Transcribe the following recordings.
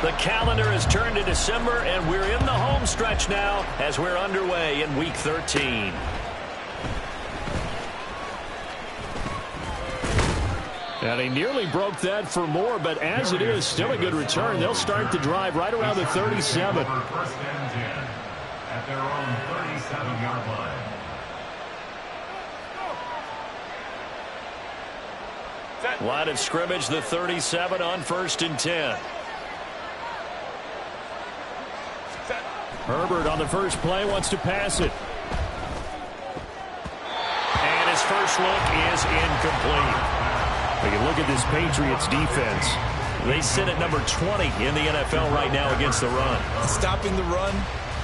The calendar has turned to December, and we're in the home stretch now as we're underway in Week 13. And he nearly broke that for more, but as it is, still a good return. They'll start the drive right around the 37. First and 10 at their own 37-yard line. Line of scrimmage, the 37 on 1st and 10. Herbert on the first play wants to pass it. And his first look is incomplete. We can look at this Patriots defense. They sit at number 20 in the NFL right now against the run. Stopping the run,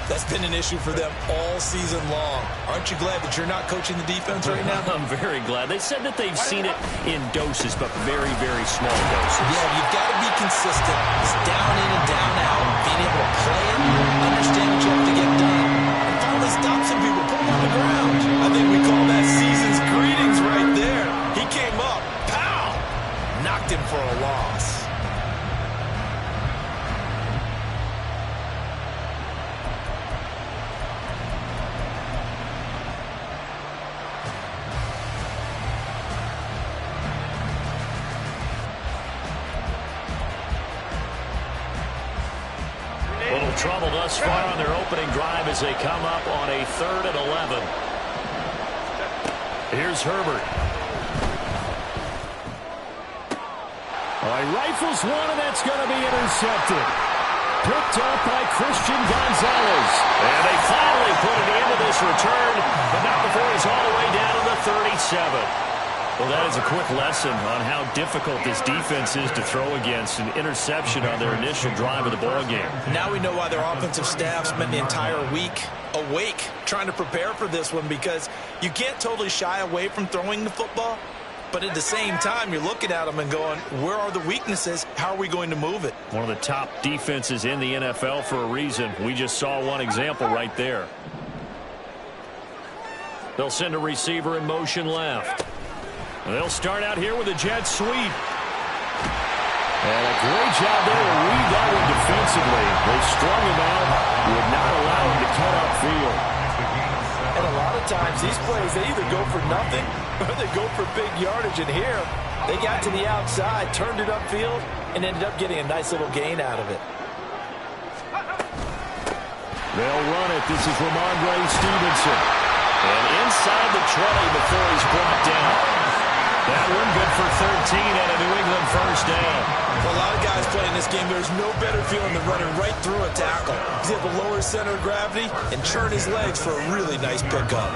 that's been an issue for them all season long. Aren't you glad that you're not coaching the defense right now? I'm very glad. They said that they've seen it in doses, but very, very small doses. Yeah, you've got to be consistent. It's down in and down out. Being able to play it, understand what you have to get done, and finally stop some people, put them on the ground. I think we call that season's greetings right there. He came up, pow, knocked him for a loss. Trouble thus far on their opening drive as they come up on a 3rd and 11. Here's Herbert. He rifles one, and that's going to be intercepted. Picked up by Christian Gonzalez. And they finally put an end to this return, but not before he's all the way down to the 37. Well, that is a quick lesson on how difficult this defense is to throw against. An interception on their initial drive of the ballgame. Now we know why their offensive staff spent the entire week awake trying to prepare for this one, because you can't totally shy away from throwing the football, but at the same time you're looking at them and going, where are the weaknesses? How are we going to move it? One of the top defenses in the NFL for a reason. We just saw one example right there. They'll send a receiver in motion left. They'll start out here with a jet sweep. And a great job there to read that one defensively. They strung him out, would not allow him to cut upfield. And a lot of times these plays, they either go for nothing or they go for big yardage. And here, they got to the outside, turned it upfield, and ended up getting a nice little gain out of it. They'll run it. This is Ramondre Stevenson. And inside the 20 before he's brought down. That one good for 13 and a New England first down. For a lot of guys playing this game, there's no better feeling than running right through a tackle. He's able to lower his center of gravity and churn his legs for a really nice pickup.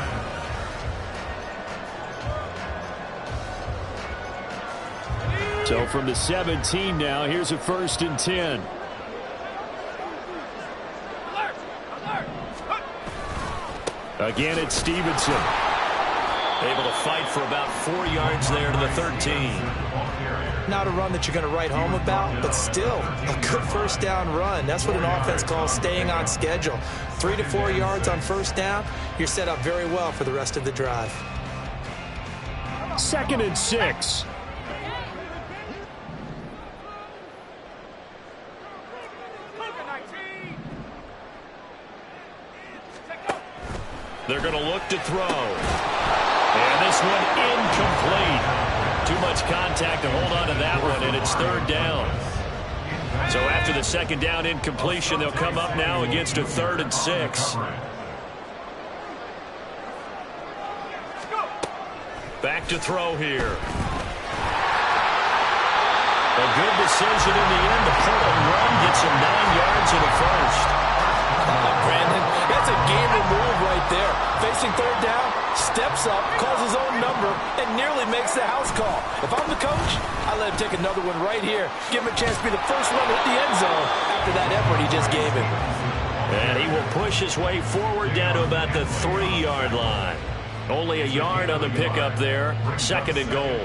So from the 17 now, here's a 1st and 10. Again, it's Stevenson. Able to fight for about 4 yards there to the 13. Not a run that you're going to write home about, but still a good first down run. That's what an offense calls staying on schedule. 3 to 4 yards on first down, you're set up very well for the rest of the drive. 2nd and 6. They're going to look to throw. And this one incomplete. Too much contact to hold on to that one, and it's 3rd down. So after the 2nd down incompletion, they'll come up now against a 3rd and 6. Back to throw here. A good decision in the end. The pull and run gets him 9 yards in the first. Brandon, that's a gamer move right there. Facing 3rd down, steps up, calls his own number, and nearly makes the house call. If I'm the coach, I let him take another one right here. Give him a chance to be the first one to hit the end zone after that effort he just gave him. And he will push his way forward down to about the 3-yard line. Only a yard on the pickup there. 2nd and goal.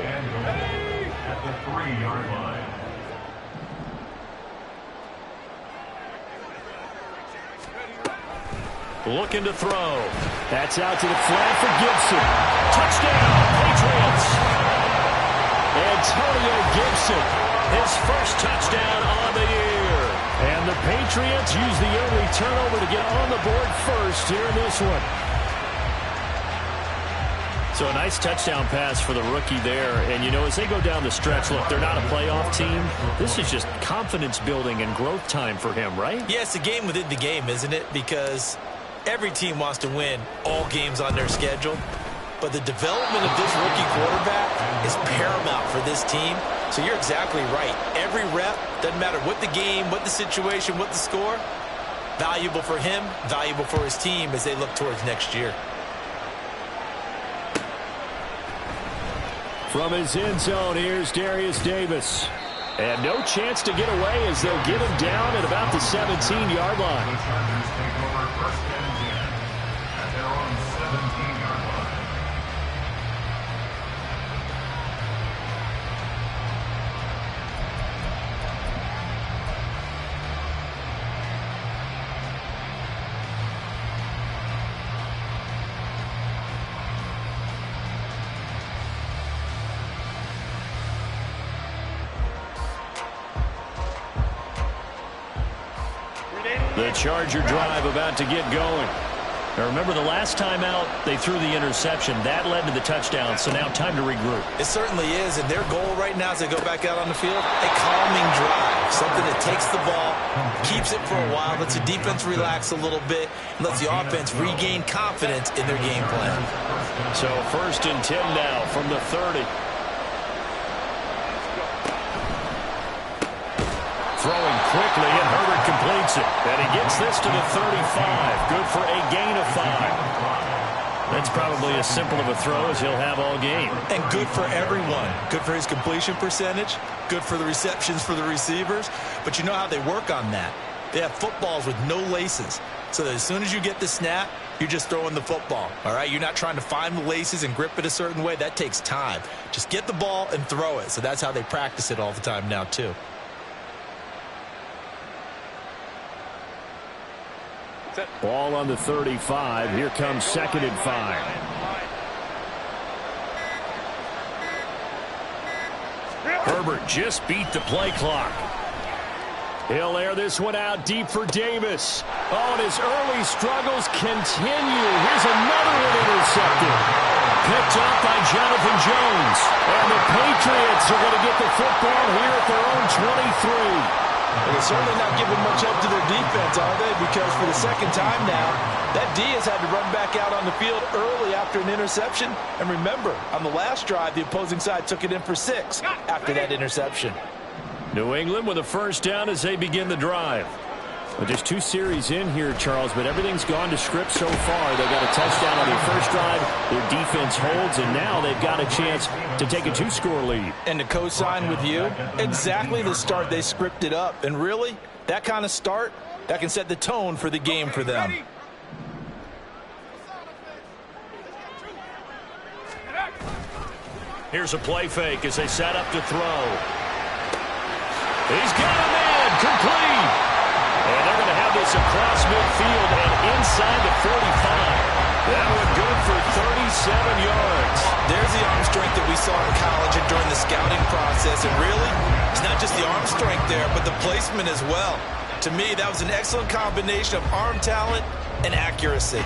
At the 3-yard line. Looking to throw. That's out to the flat for Gibson. Touchdown, Patriots. Antonio Gibson, his first touchdown on the year. And the Patriots use the early turnover to get on the board first here in this one. So a nice touchdown pass for the rookie there. And, you know, as they go down the stretch, look, they're not a playoff team. This is just confidence building and growth time for him, right? Yeah, it's a game within the game, isn't it? Because every team wants to win all games on their schedule. But the development of this rookie quarterback is paramount for this team. So you're exactly right. Every rep, doesn't matter what the game, what the situation, what the score, valuable for him, valuable for his team as they look towards next year. From his end zone, here's Darius Davis. And no chance to get away as they'll get him down at about the 17-yard line. The Chargers take over first and 10 at their own 17-yard line. The Charger drive about to get going. Now remember, the last time out, they threw the interception. That led to the touchdown, so now time to regroup. It certainly is, and their goal right now as they go back out on the field, a calming drive, something that takes the ball, keeps it for a while, lets the defense relax a little bit, and lets the offense regain confidence in their game plan. So first and 10 now from the 30. Throwing quickly, and Herbert completes it. And he gets this to the 35. Good for a gain of 5. That's probably as simple of a throw as he'll have all game. And good for everyone. Good for his completion percentage. Good for the receptions for the receivers. But you know how they work on that. They have footballs with no laces. So that as soon as you get the snap, you're just throwing the football. All right? You're not trying to find the laces and grip it a certain way. That takes time. Just get the ball and throw it. So that's how they practice it all the time now, too. Ball on the 35. Here comes second and 5. Herbert just beat the play clock. He'll air this one out deep for Davis. Oh, and his early struggles continue. Here's another one intercepted. Picked up by Jonathan Jones. And the Patriots are going to get the football here at their own 23. And they're certainly not giving much help to their defense, are they? Because for the second time now, that D has had to run back out on the field early after an interception. And remember, on the last drive, the opposing side took it in for 6 after that interception. New England with a first down as they begin the drive. Well, just 2 series in here, Charles, but everything's gone to script so far. They got a touchdown on their first drive. Their defense holds, and now they've got a chance to take a 2-score lead. And to co-sign with you, exactly the start they scripted up. And really, that kind of start, that can set the tone for the game for them. Here's a play fake as they set up to throw. He's got a man, complete. And they're going to have this across midfield and inside the 45. That one good for 37 yards. There's the arm strength that we saw in college and during the scouting process. And really, it's not just the arm strength there, but the placement as well. To me, that was an excellent combination of arm talent and accuracy.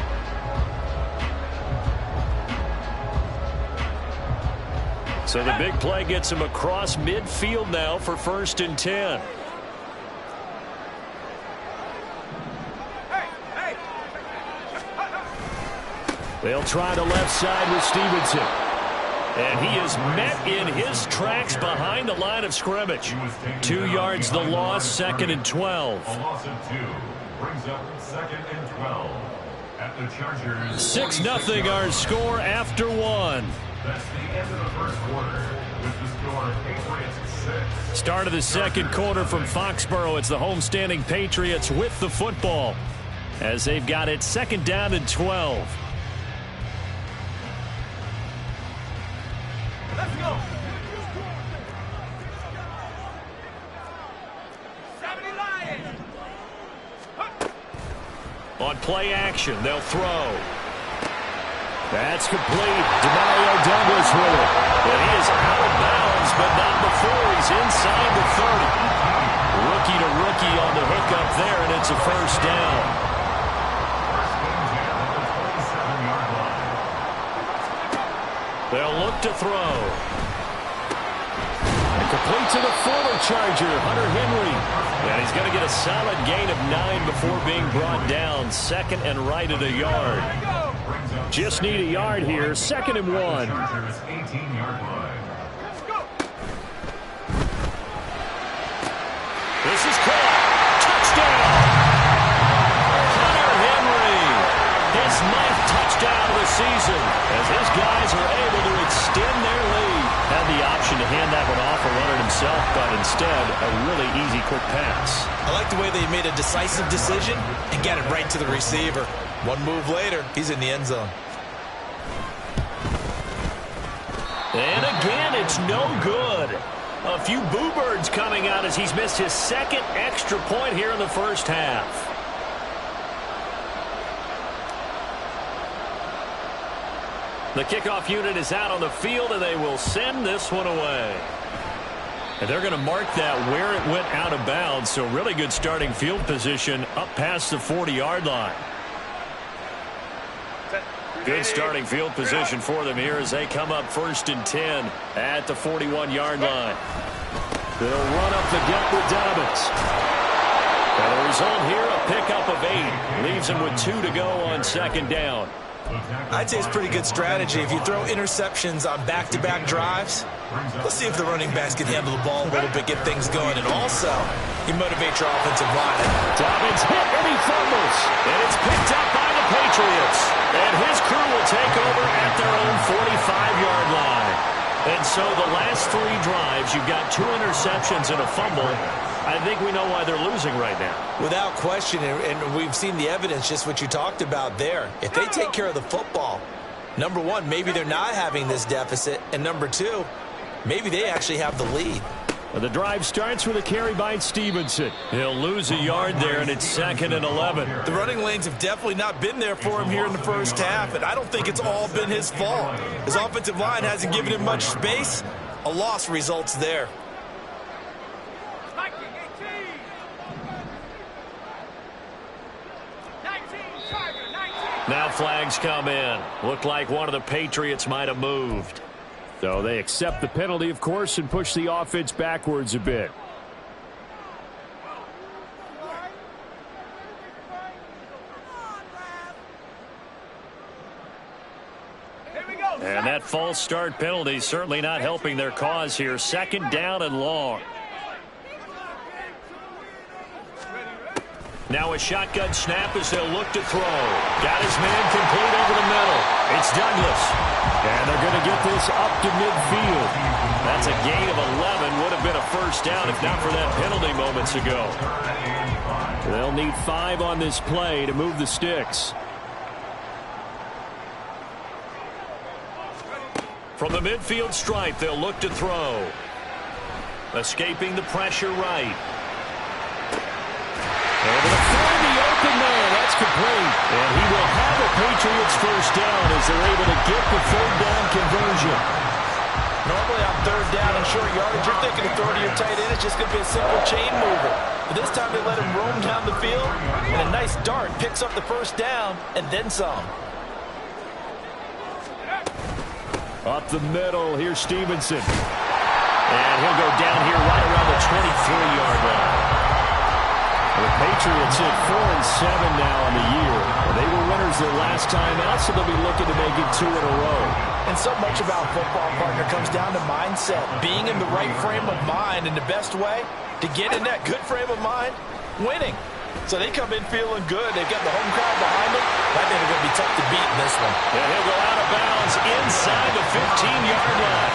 So the big play gets him across midfield now for first and 10. They'll try the left side with Stevenson. And he is met in his tracks behind the line of scrimmage. 2 yards the loss, second and 12. A loss of 2 brings up second and 12 at the Chargers. 6-0 our score after 1. That's the end of the first quarter with the score Patriots 6. Start of the second quarter from Foxborough. It's the homestanding Patriots with the football as they've got it second down and 12. Let's go. On play action, they'll throw. That's complete. Demario Douglas with it. And he is out of bounds, but not before he's inside the 30. Rookie to rookie on the hook it's a first down. First and 10 at the 27-yard line. They'll look to throw. And complete to the former Charger, Hunter Henry. And he's going to get a solid gain of 9 before being brought down. Second and right at a yard. Just need a yard here. 2nd and 1. Chargers 18-yard line. This is caught. Touchdown. Hunter Henry. His 9th touchdown of the season as his guys are able to extend their lead. Had the option to hand that one off or run it himself, but instead a really easy quick pass. I like the way they made a decisive decision and got it right to the receiver. One move later, he's in the end zone. And again, it's no good. A few boo birds coming out as he's missed his 2nd extra point here in the first half. The kickoff unit is out on the field, and they will send this one away. And they're going to mark that where it went out of bounds, so really good starting field position up past the 40-yard line. Good starting field position for them here as they come up 1st and 10 at the 41-yard line. They'll run up the gut with Dobbins. And the result here, a pickup of 8. Leaves them with 2 to go on 2nd down. I'd say it's pretty good strategy. If you throw interceptions on back-to-back drives, let's see if the running backs can handle the ball a little bit, get things going, and also you motivate your offensive line. Dobbins hit and he fumbles. And it's picked up by the Patriots. And his crew will take over at their own 45-yard line. And so the last 3 drives, you've got 2 interceptions and a fumble. I think we know why they're losing right now. Without question, and we've seen the evidence, just what you talked about there. If they take care of the football, number 1, maybe they're not having this deficit, and number 2, maybe they actually have the lead. Well, the drive starts with a carry by Stevenson. He'll lose a yard there, and it's 2nd and 11. The running lanes have definitely not been there for him here in the first half, and I don't think it's all been his fault. His offensive line hasn't given him much space. A loss results there. Now flags come in. Looked like one of the Patriots might have moved. So they accept the penalty, of course, and push the offense backwards a bit. And that false start penalty certainly not helping their cause here. 2nd down and long. Now a shotgun snap as they'll look to throw. Got his man complete over the middle. It's Douglas. And they're going to get this up to midfield. That's a gain of 11. Would have been a first down if not for that penalty moments ago. They'll need 5 on this play to move the sticks. From the midfield stripe, they'll look to throw. Escaping the pressure right. And they'll find the open man. That's complete. And he will have a Patriots first down as they're able to get the 3rd down conversion. Normally on 3rd down and short yardage, you're thinking of throwing to your tight end. It's just going to be a simple chain mover. But this time they let him roam down the field, and a nice dart picks up the first down and then some. Up the middle, here's Stevenson. And he'll go down here right around the 23-yard line. The Patriots at 4-7 now on the year. They were winners their last time out, so they'll be looking to make it 2 in a row. And so much about football, partner, comes down to mindset. Being in the right frame of mind, and the best way to get in that good frame of mind, winning. So they come in feeling good. They've got the home crowd behind them. I think they're going to be tough to beat in this one. And he'll go out of bounds inside the 15-yard line.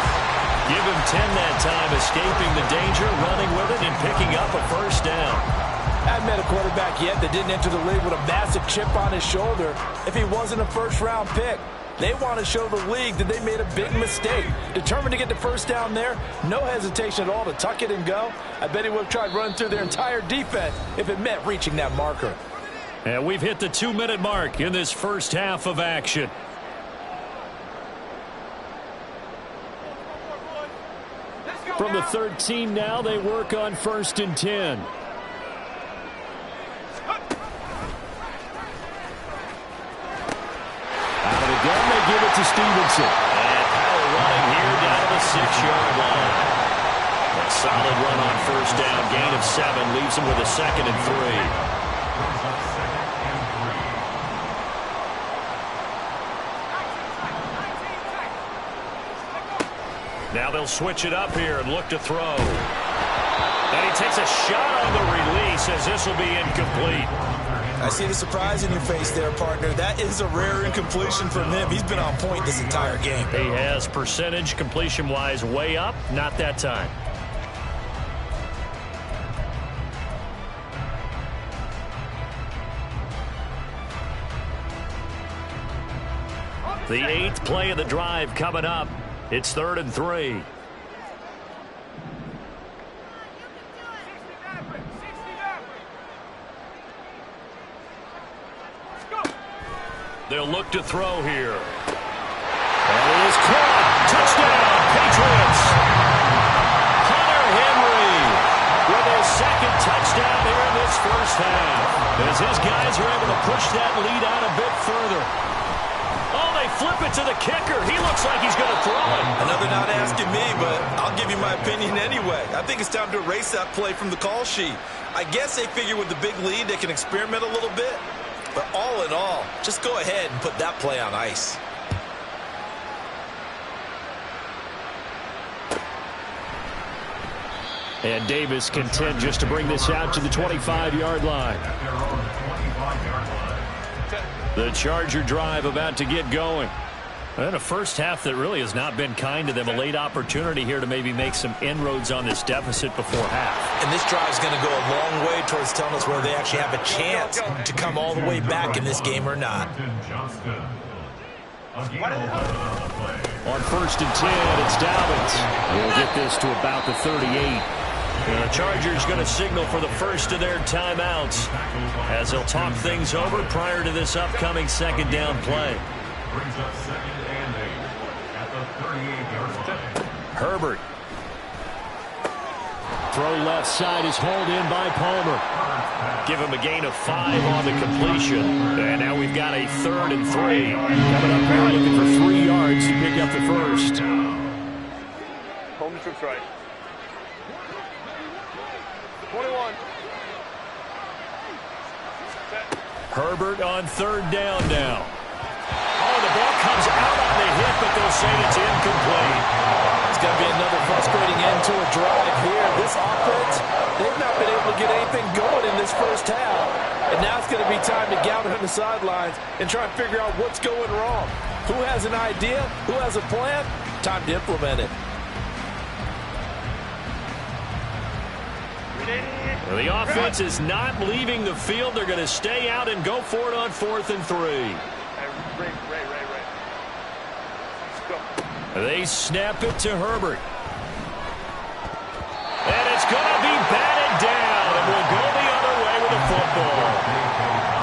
Give him 10 that time, escaping the danger, running with it, and picking up a first down. I haven't met a quarterback yet that didn't enter the league with a massive chip on his shoulder if he wasn't a first-round pick. They want to show the league that they made a big mistake. Determined to get the first down there, no hesitation at all to tuck it and go. I bet he would have tried running through their entire defense if it meant reaching that marker. And we've hit the 2-minute mark in this first half of action. From the 13 now, they work on 1st and 10. give it to Stevenson. And power running here down to the 6-yard line. A solid run on first down. Gain of 7 leaves him with a 2nd and 3. Now they'll switch it up here and look to throw. And he takes a shot on the release as this will be incomplete. I see the surprise in your face there, partner. That is a rare incompletion from him. He's been on point this entire game. He has percentage completion-wise way up. Not that time. The 8th play of the drive coming up. It's 3rd and 3. They'll look to throw here. And it is caught. Touchdown, Patriots. Hunter Henry with his 2nd touchdown here in this first half. As his guys are able to push that lead out a bit further. Oh, they flip it to the kicker. He looks like he's going to throw it. Another not asking me, but I'll give you my opinion anyway. I think it's time to erase that play from the call sheet. I guess they figure with the big lead they can experiment a little bit. But all in all, just go ahead and put that play on ice. And Davis content just to bring this out to the 25-yard line. The Charger drive about to get going. And a first half that really has not been kind to them. A late opportunity here to maybe make some inroads on this deficit before half. And this drive is going to go a long way towards telling us whether they actually have a chance to come all the way back in this game or not. On 1st and 10, it's Dobbins. We'll get this to about the 38. The Chargers going to signal for the first of their timeouts as they'll talk things over prior to this upcoming 2nd down play. Brings up 2nd and 8 at the 38-yard line. Herbert. Throw left side is hauled in by Palmer. Give him a gain of 5 on the completion. And now we've got a 3rd and 3. Coming up here looking for 3 yards to pick up the first. Home troops right. 21. Herbert on 3rd down now. Oh, the ball comes out on the hit, but they'll say it's incomplete. It's going to be another frustrating end to a drive here. This offense, they've not been able to get anything going in this first half. And now it's going to be time to gather on the sidelines and try and figure out what's going wrong. Who has an idea? Who has a plan? Time to implement it. The offense is not leaving the field. They're going to stay out and go for it on 4th and 3. They snap it to Herbert. And it's going to be batted down, and we'll go the other way with the football.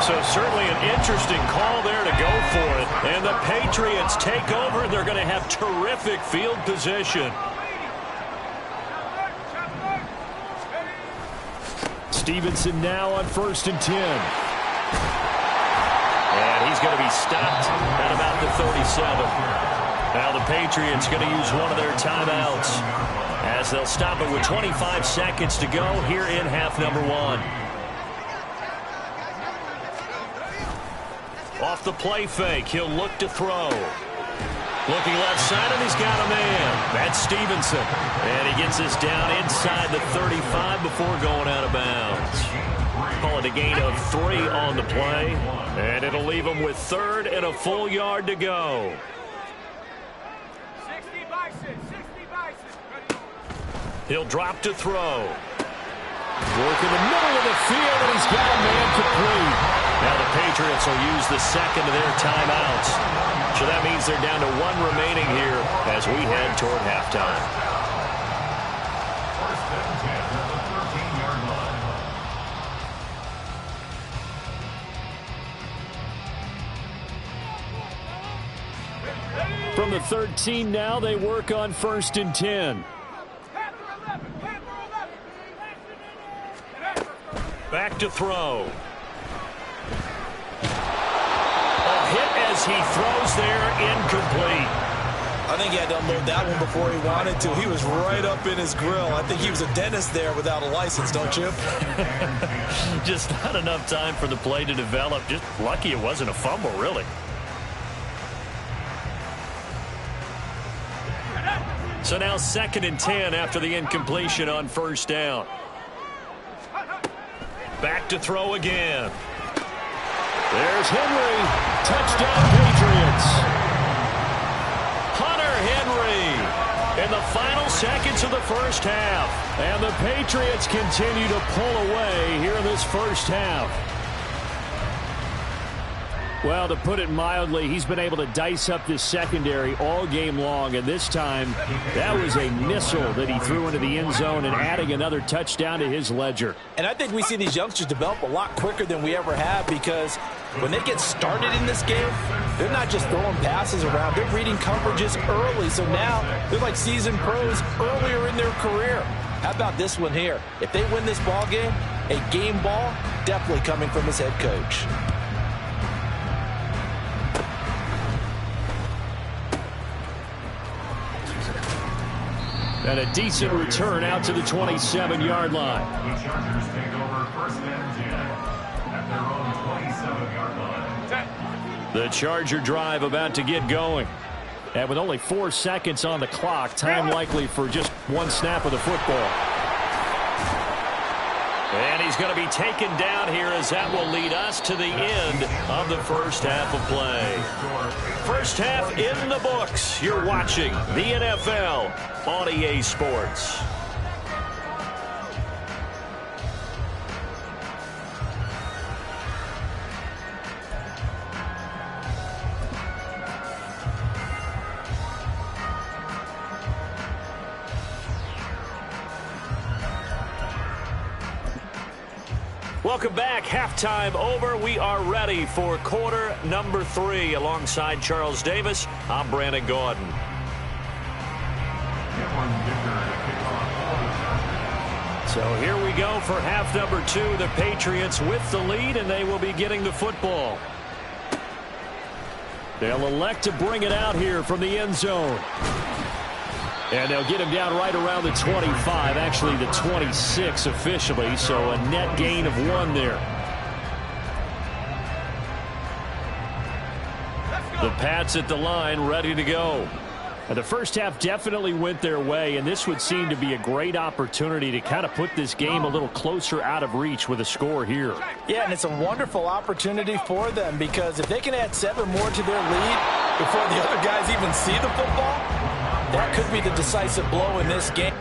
So certainly an interesting call there to go for it. And the Patriots take over. They're going to have terrific field position. Stevenson now on 1st and 10. And he's going to be stopped at about the 37. Now the Patriots going to use one of their timeouts as they'll stop it with 25 seconds to go here in half number 1. Off the play fake, he'll look to throw. Looking left side, and he's got a man. That's Stevenson. And he gets this down inside the 35 before going out of bounds. Call it a gain of 3 on the play. And it'll leave him with 3rd and a full yard to go. 60 bison. He'll drop to throw. Work in the middle of the field, and he's got a man complete. Now the Patriots will use the 2nd of their timeouts. So that means they're down to 1 remaining here as we head toward halftime. From the 13 now, they work on 1st and 10. Back to throw. A hit as He throws there, incomplete. I think he had to unload that one before he wanted to. He was right up in his grill. I think he was a dentist there without a license, don't you? Just not enough time for the play to develop. Just lucky it wasn't a fumble, really. So now 2nd and 10 after the incompletion on first down. Back to throw again. There's Henry. Touchdown, Patriots. Henry in the final seconds of the first half. And the Patriots continue to pull away here in this first half. Well, to put it mildly, he's been able to dice up this secondary all game long. And this time, that was a missile that he threw into the end zone and adding another touchdown to his ledger. And I think we see these youngsters develop a lot quicker than we ever have, because when they get started in this game, they're not just throwing passes around. They're reading coverages early. So now they're like seasoned pros earlier in their career. How about this one here? If they win this ball game, a game ball definitely coming from his head coach. And a decent return out to the 27-yard line. The Chargers take over 1st and 10 at their own 27-yard line. The Charger drive about to get going. And with only 4 seconds on the clock, time likely for just one snap of the football. And he's going to be taken down here, as that will lead us to the end of the first half of play. First half in the books. You're watching the NFL on EA Sports. Welcome back. Halftime over. We are ready for quarter number 3. Alongside Charles Davis, I'm Brandon Gaudin. So here we go for half number 2. The Patriots with the lead, and they will be getting the football. They'll elect to bring it out here from the end zone. And they'll get him down right around the 25, actually the 26 officially, so a net gain of 1 there. The Pats at the line, ready to go. And the first half definitely went their way, and this would seem to be a great opportunity to kind of put this game a little closer out of reach with a score here. Yeah, and it's a wonderful opportunity for them, because if they can add 7 more to their lead before the other guys even see the football, that could be the decisive blow in this game.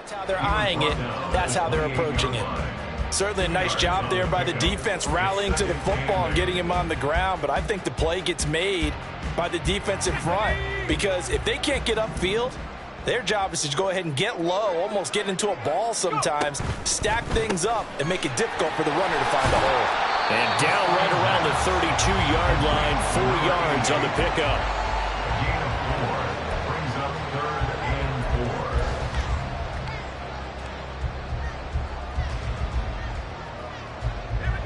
That's how they're eyeing it. That's how they're approaching it. Certainly a nice job there by the defense, rallying to the football and getting him on the ground. But I think the play gets made by the defensive front, because if they can't get upfield, their job is to go ahead and get low, almost get into a ball sometimes, stack things up, and make it difficult for the runner to find a hole. And down right around the 32-yard line, 4 yards on the pickup.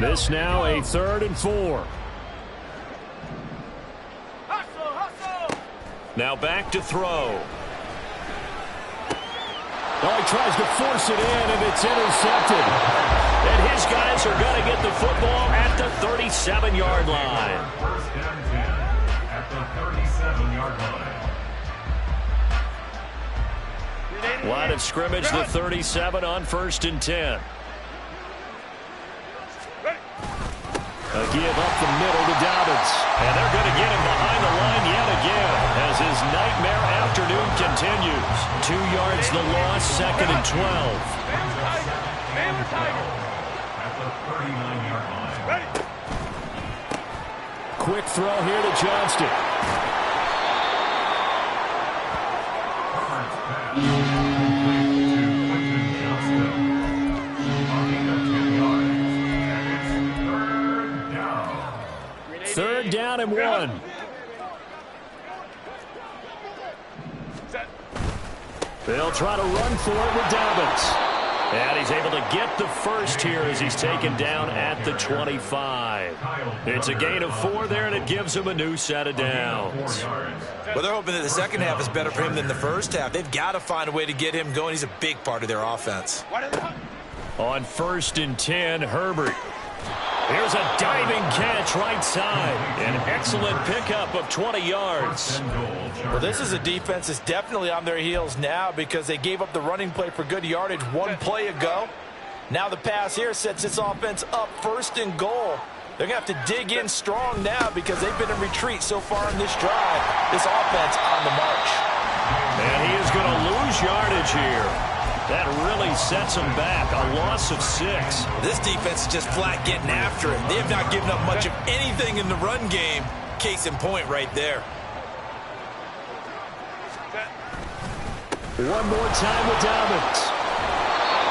This now a 3rd and 4. Now back to throw. Oh, he tries to force it in, and it's intercepted. And his guys are going to get the football at the 37-yard line. First down 10 at the 37-yard line. Line of scrimmage, the 37 on 1st and 10. A give up the middle to Dobbins. And they're going to get him behind the line yet again as his nightmare afternoon continues. 2 yards the loss, 2nd and 12. At the 39-yard line. Quick throw here to Johnston. Third down and 1. They'll try to run for it with Dobbins. And he's able to get the first here as he's taken down at the 25. It's a gain of 4 there, and it gives him a new set of downs. Well, they're hoping that the second half is better for him than the first half. They've got to find a way to get him going. He's a big part of their offense. On 1st and 10, Herbert. Here's a diving catch right side. An excellent pickup of 20 yards. Well, this is a defense that's definitely on their heels now because they gave up the running play for good yardage 1 play ago. Now the pass here sets this offense up 1st and goal. They're going to have to dig in strong now because they've been in retreat so far in this drive. This offense on the march. And he is going to lose yardage here. That really sets them back. A loss of 6. This defense is just flat getting after it. They have not given up much of anything in the run game. Case in point right there. One more time with Dobbins.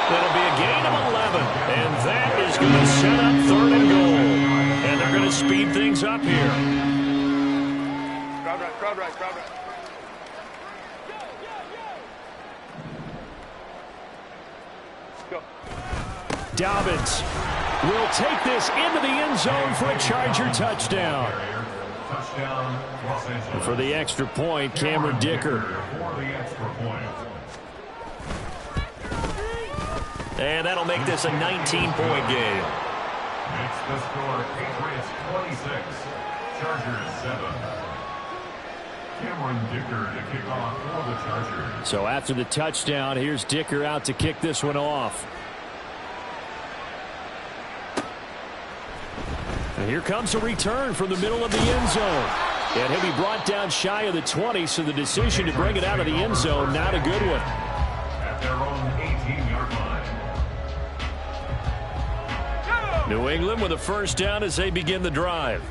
That'll be a gain of 11. And that is going to set up 3rd and goal. And they're going to speed things up here. Crowd right, crowd right, crowd right. Dobbins will take this into the end zone for a Charger touchdown. For the extra point, Cameron Dicker. And that'll make this a 19-point game. Makes the score Patriots 26, Chargers 7. Cameron Dicker to kick off for the Chargers. So after the touchdown, here's Dicker out to kick this one off. And here comes a return from the middle of the end zone. And he'll be brought down shy of the 20, so the decision to bring it out of the end zone, not a good one. At their own 18-yard line. New England with a first down as they begin the drive.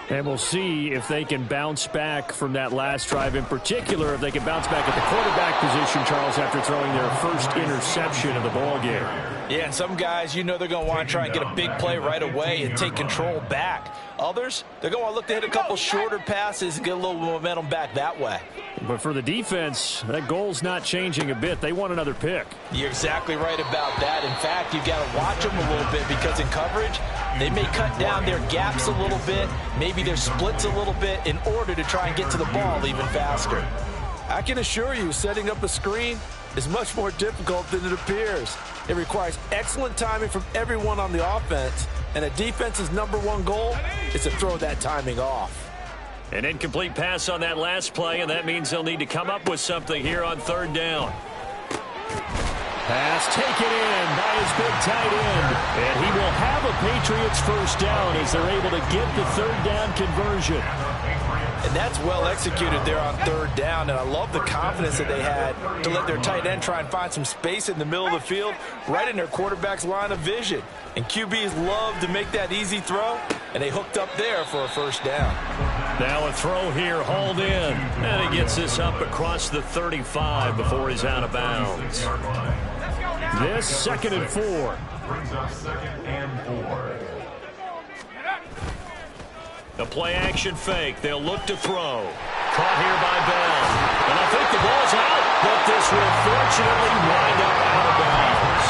And we'll see if they can bounce back from that last drive, in particular if they can bounce back at the quarterback position, Charles, after throwing their first interception of the ball game. Yeah, and some guys, you know they're going to want to try and get a big play right away and take control back. Others, they're going to look to hit a couple shorter passes and get a little momentum back that way. But for the defense, that goal's not changing a bit. They want another pick. You're exactly right about that. In fact, you've got to watch them a little bit because in coverage, they may cut down their gaps a little bit, maybe their splits a little bit in order to try and get to the ball even faster. I can assure you, setting up a screen is much more difficult than it appears. It requires excellent timing from everyone on the offense, and a defense's #1 goal is to throw that timing off. An incomplete pass on that last play, and that means they'll need to come up with something here on 3rd down. Pass taken in by his big tight end, and he will have a Patriots first down as they're able to get the 3rd down conversion. And that's well executed there on 3rd down, and I love the confidence that they had to let their tight end try and find some space in the middle of the field, right in their quarterback's line of vision. And QBs love to make that easy throw, and they hooked up there for a first down. Now a throw here, hauled in, and he gets this up across the 35 before he's out of bounds. This 2nd and 4. Brings up 2nd and 4. The play-action fake. They'll look to throw. Caught here by Bell. And I think the ball's out, but this will fortunately wind up out of bounds.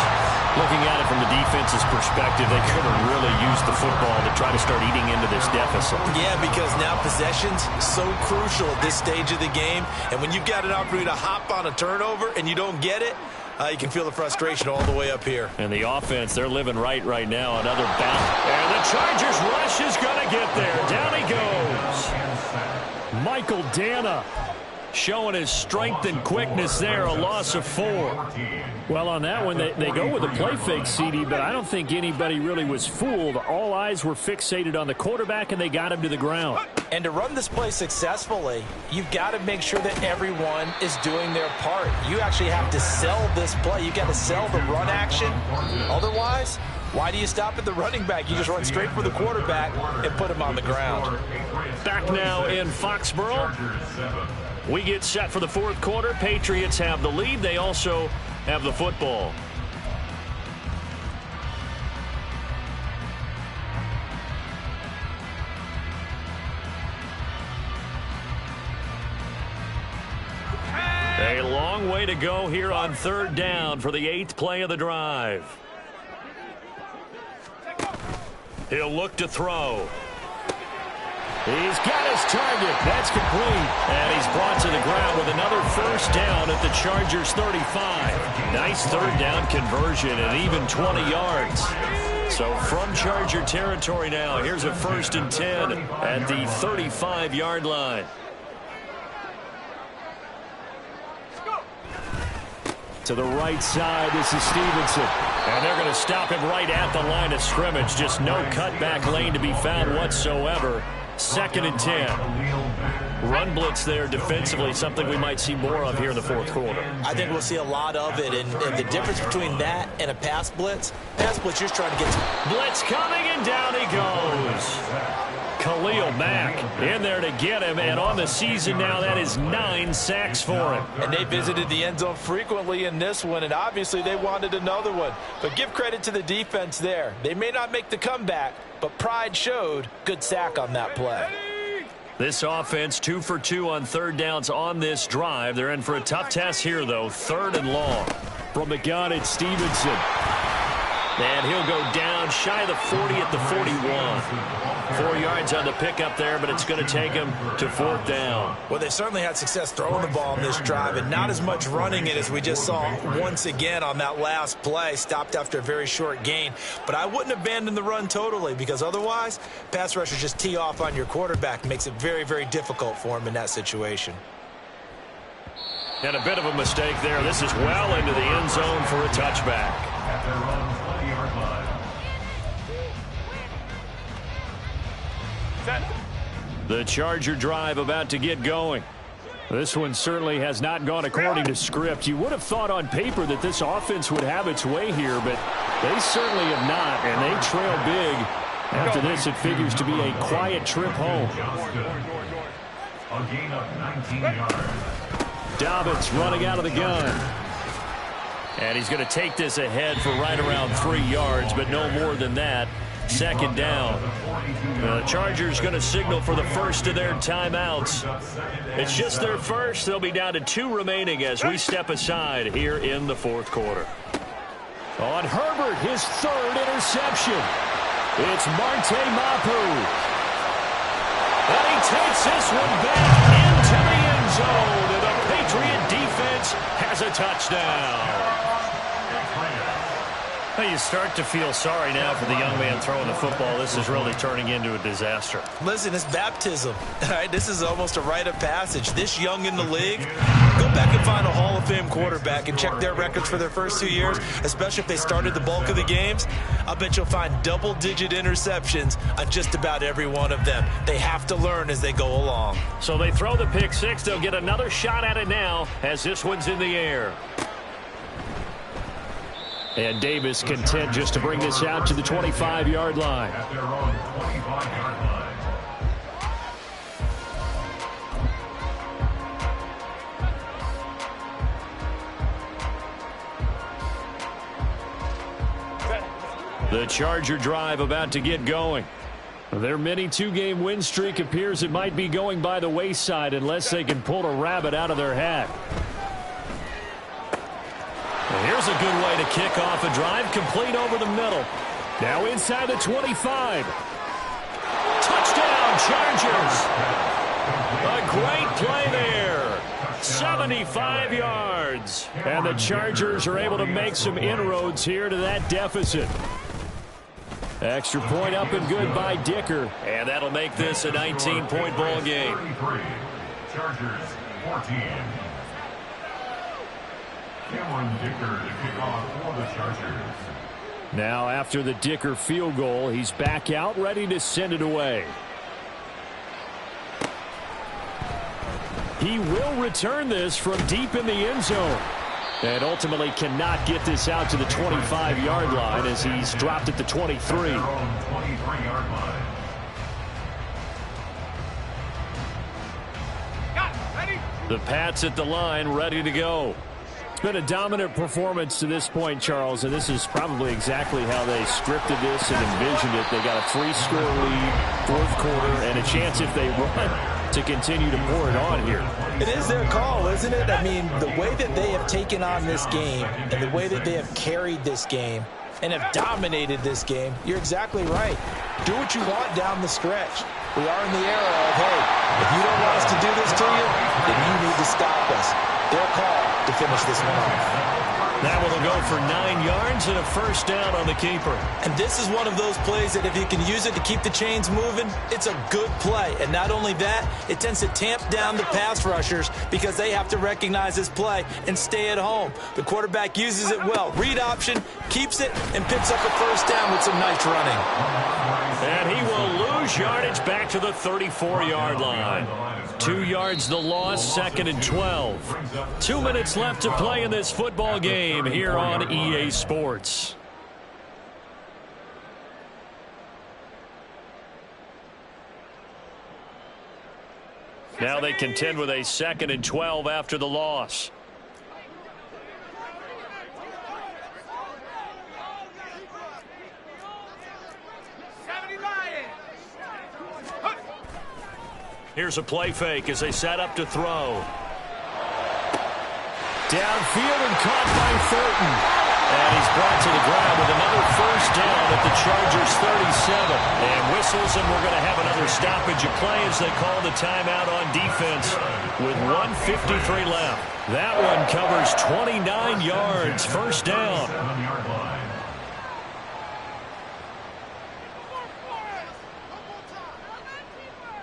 Looking at it from the defense's perspective, they could have really used the football to try to start eating into this deficit. Yeah, because now possession's so crucial at this stage of the game. And when you've got an opportunity to hop on a turnover and you don't get it, you can feel the frustration all the way up here. And the offense, they're living right now. Another bounce. And the Chargers rush is going to get there. Down he goes. Michael Dana showing his strength and quickness there, a loss of 4. Well, on that one, they go with a play fake, CD, but I don't think anybody really was fooled. All eyes were fixated on the quarterback, and they got him to the ground. And to run this play successfully, you've got to make sure that everyone is doing their part. You actually have to sell this play. You've got to sell the run action. Otherwise, why do you stop at the running back? You just run straight for the quarterback and put him on the ground. Back now in Foxborough. We get set for the fourth quarter. Patriots have the lead. They also have the football. A long way to go here on third down for the 8th play of the drive. He'll look to throw. He's got his target. That's complete. And he's brought to the ground with another first down at the Chargers 35. Nice third down conversion and even 20 yards. So from Charger territory now, here's a 1st and 10 at the 35-yard line. To the right side, this is Stevenson. And they're going to stop him right at the line of scrimmage. Just no cutback lane to be found whatsoever. 2nd and 10. Run blitz there defensively, something we might see more of here in the fourth quarter. I think we'll see a lot of it. And the difference between that and a pass blitz, you're just trying to get to. Blitz coming, and down he goes. Khalil Mack in there to get him, and on the season now, that is 9 sacks for him. And they visited the end zone frequently in this one, and obviously they wanted another one. But give credit to the defense there. They may not make the comeback, but pride showed. Good sack on that play. This offense 2 for 2 on third downs on this drive. They're in for a tough test here, though. 3rd and long. From the gun, it's Stevenson. And he'll go down shy of the 40 at the 41. 4 yards on the pickup there, but it's going to take him to 4th down. Well, they certainly had success throwing the ball on this drive, and not as much running it as we just saw once again on that last play. Stopped after a very short gain. But I wouldn't abandon the run totally, because otherwise, pass rushers just tee off on your quarterback. Makes it very, very difficult for him in that situation. And a bit of a mistake there. This is well into the end zone for a touchback. At their own 20-yard line. The Charger drive about to get going. This one certainly has not gone according to script. You would have thought on paper that this offense would have its way here, but they certainly have not, and they trail big. After this, it figures to be a quiet trip home. A gain of 19 yards. Dobbins running out of the gun. And he's going to take this ahead for right around 3 yards, but no more than that. 2nd down. The Chargers going to signal for the first of their timeouts. It's just their first. They'll be down to 2 remaining as we step aside here in the fourth quarter. On Herbert, his 3rd interception. It's Marte Mapu. And he takes this one back into the end zone. And the Patriot defense has a touchdown. Well, you start to feel sorry now for the young man throwing the football. This is really turning into a disaster. Listen, it's baptism. All right, this is almost a rite of passage. This young in the league, go back and find a Hall of Fame quarterback and check their records for their first 2 years, especially if they started the bulk of the games. I bet you'll find double-digit interceptions on just about every one of them. They have to learn as they go along. So they throw the pick six. They'll get another shot at it now as this one's in the air. And Davis content just to bring this out to the 25-yard line. At their own 25-yard line. The Charger drive about to get going. Their mini 2-game win streak appears it might be going by the wayside unless they can pull a rabbit out of their hat. And here's is a good way to kick off a drive, complete over the middle. Now inside the 25. Touchdown, Chargers. A great play there. 75 yards. And the Chargers are able to make some inroads here to that deficit. Extra point up and good by Dicker. And that'll make this a 19-point ball game. 33. Chargers 14. Cameron Dicker to kick off for the Chargers. Now after the Dicker field goal, he's back out ready to send it away. He will return this from deep in the end zone. And ultimately cannot get this out to the 25-yard line as he's dropped at the 23. 23-yard line. The Pats at the line, ready to go. It's been a dominant performance to this point, Charles, and this is probably exactly how they scripted this and envisioned it. They got a 3-score lead, fourth quarter, and a chance if they run to continue to pour it on here. It is their call, isn't it? I mean, the way that they have taken on this game and the way that they have carried this game and have dominated this game, you're exactly right. Do what you want down the stretch. We are in the era of, hey, if you don't want us to do this to you, then you need to stop us. Their call to finish this one off. That one will go for 9 yards and a first down on the keeper. And this is one of those plays that if you can use it to keep the chains moving, it's a good play. And not only that, it tends to tamp down the pass rushers because they have to recognize this play and stay at home. The quarterback uses it well. Read option, keeps it, and picks up a first down with some nice running. And he will lose yardage back to the 34-yard line. 2 yards the loss, 2nd and 12. 2 minutes left to play in this football game here on EA Sports. Now they contend with a 2nd and 12 after the loss. Here's a play fake as they set up to throw. Downfield and caught by Thornton. And he's brought to the ground with another first down at the Chargers 37. And whistles, and we're going to have another stoppage of play as they call the timeout on defense with 1:53 left. That one covers 29 yards, first down. 7-yard line.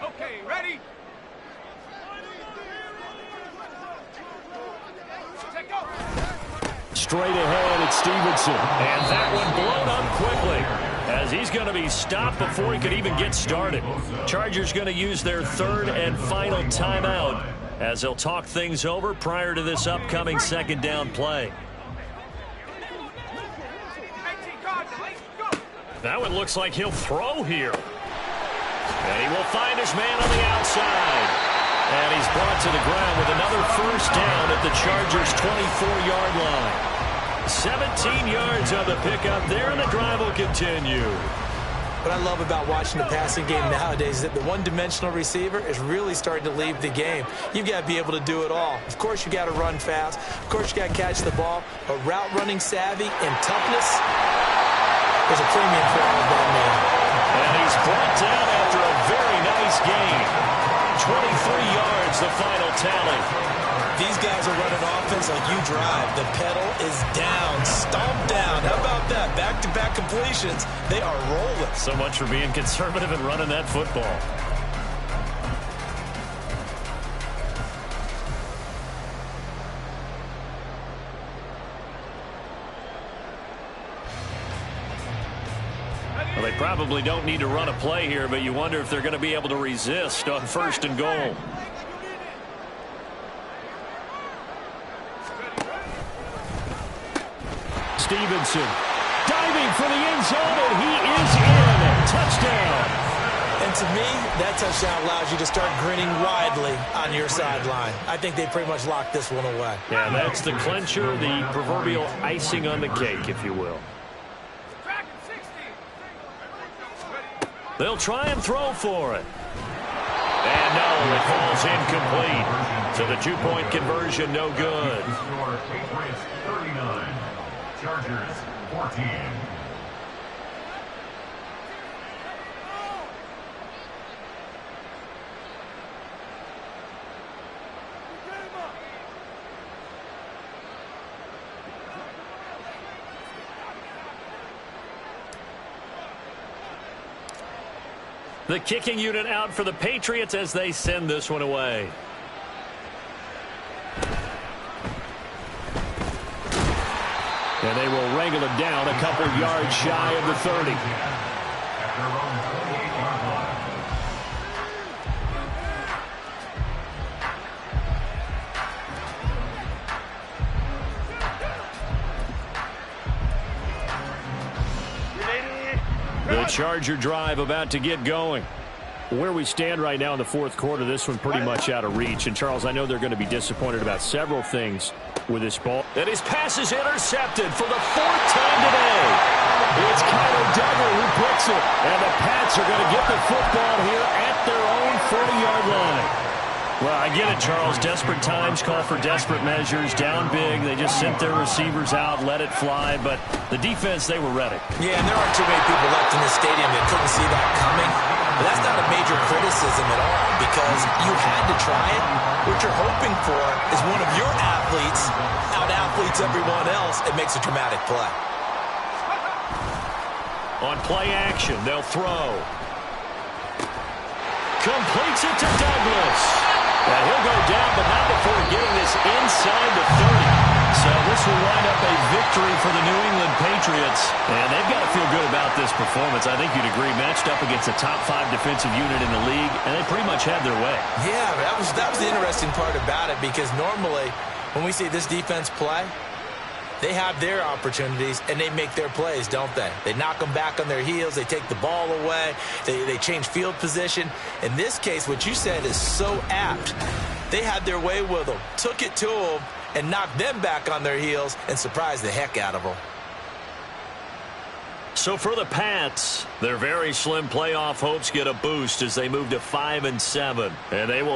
Okay, ready? Straight ahead, it's Stevenson. And that one blown up quickly as he's going to be stopped before he could even get started. Chargers going to use their 3rd and final timeout as they'll talk things over prior to this upcoming 2nd down play. Now it looks like he'll throw here. And he will find his man on the outside. And he's brought to the ground with another first down at the Chargers' 24-yard line. 17 yards on the pickup there, and the drive will continue. What I love about watching the passing game nowadays is that the one-dimensional receiver is really starting to leave the game. You've got to be able to do it all. Of course, you got to run fast. Of course, you got to catch the ball. But route running savvy and toughness is a premium for all of that man. And he's brought down after a very nice game. 23 yards, the final tally. These guys are running offense like you drive. The pedal is down, stomped down. How about that? Back-to-back completions. They are rolling. So much for being conservative and running that football. Well, they probably don't need to run a play here, but you wonder if they're going to be able to resist on 1st and goal. Stevenson diving for the end zone, and he is in. Touchdown. And to me, that touchdown allows you to start grinning widely on your sideline. I think they pretty much locked this one away. Yeah, that's the clincher, the proverbial icing on the cake, if you will. They'll try and throw for it. And no, it falls incomplete. So the 2-point conversion, no good. Chargers 14. The kicking unit out for the Patriots as they send this one away. And they will wrangle it down a couple yards shy of the 30. At their own 28-yard line. The Charger drive about to get going. Where we stand right now in the fourth quarter, this one pretty much out of reach. And, Charles, I know they're going to be disappointed about several things with this ball. And his pass is intercepted for the fourth time today. It's Kyle Duggar who picks it. And the Pats are going to get the football here at their own 40-yard line. Well, I get it, Charles. Desperate times call for desperate measures. Down big. They just sent their receivers out, let it fly. But the defense, they were ready. Yeah, and there aren't too many people left in this stadium that couldn't see that coming. But that's not a major criticism at all because you had to try it. What you're hoping for is one of your athletes out-athletes everyone else and makes a dramatic play. On play action, they'll throw. Completes it to Douglas. And he'll go down, but not before getting this inside the 30. So this will wind up a victory for the New England Patriots. And they've got to feel good about this performance. I think you'd agree, matched up against a top 5 defensive unit in the league, and they pretty much had their way. Yeah, that was the interesting part about it because normally when we see this defense play, they have their opportunities, and they make their plays, don't they? They knock them back on their heels. They take the ball away. They change field position. In this case, what you said is so apt. They had their way with them, took it to them, and knocked them back on their heels and surprised the heck out of them. So for the Pats, their very slim playoff hopes get a boost as they move to 5-7, and they will